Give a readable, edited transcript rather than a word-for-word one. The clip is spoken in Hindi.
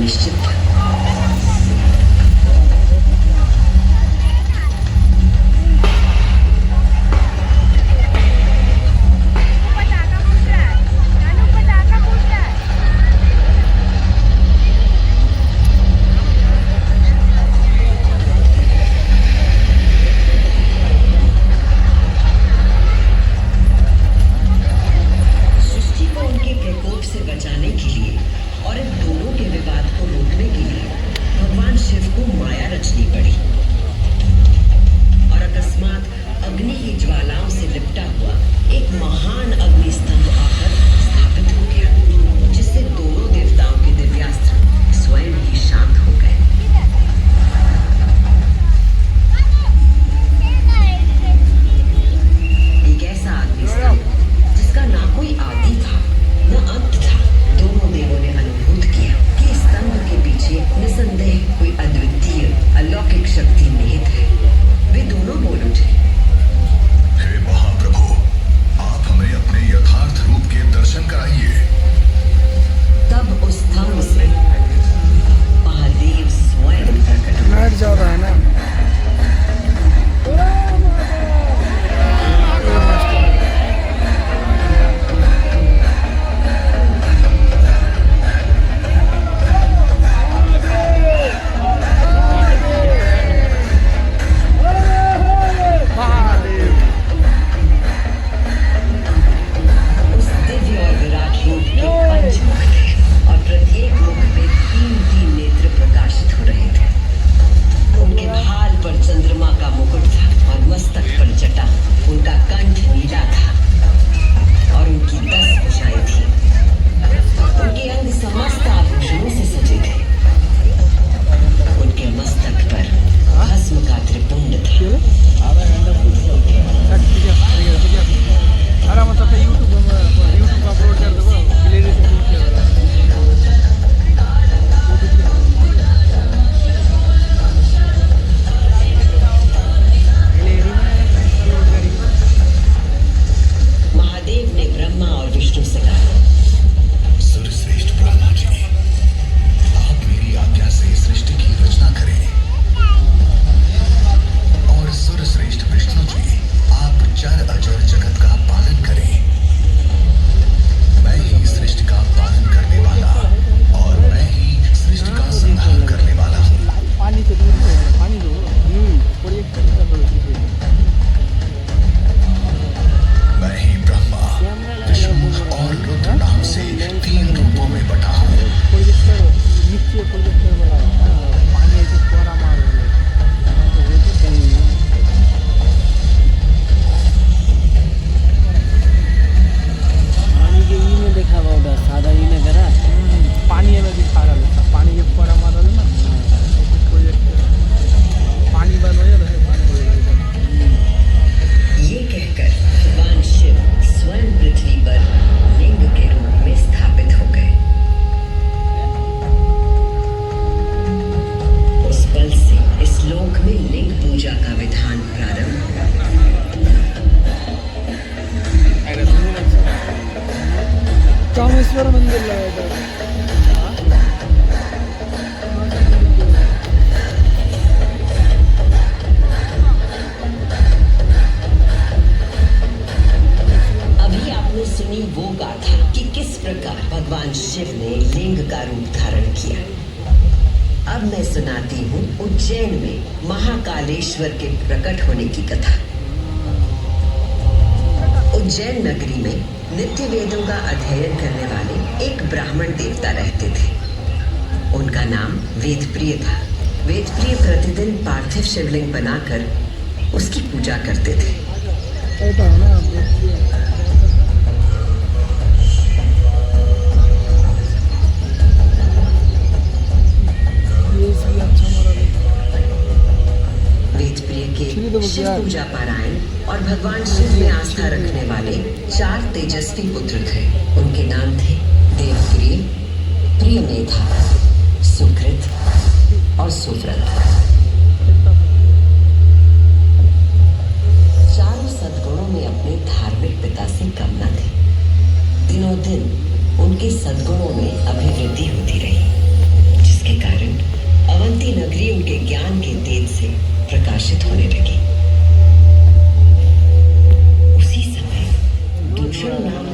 निश्चित था। कामेश्वर मंदिर लगाया था। अभी आपने सुनी वो गाथा कि किस प्रकार भगवान शिव ने लिंग का रूप धारण किया। अब मैं सुनाती हूँ उज्जैन में महाकालेश्वर के प्रकट होने की कथा। उज्जैन नगरी में नित्य वेदों का अध्ययन करने वाले एक ब्राह्मण देवता रहते थे। उनका नाम वेदप्रिय था। वेदप्रिय प्रतिदिन पार्थिव शिवलिंग बनाकर उसकी पूजा करते थे। वेदप्रिय के शिव पूजा पारायण और भगवान शिव में आस्था रखने वाले 4 तेजस्वी पुत्र थे। उनके नाम थे देवप्रिय, प्रियमेधा, सुकृत और सुव्रत। चारों सद्गुणों में अपने धार्मिक पिता से कम न थे। दिनों दिन उनके सद्गुणों में अभिवृद्धि होती रही, जिसके ज्ञान के तेज से प्रकाशित होने लगी। उसी समय दूषण नाम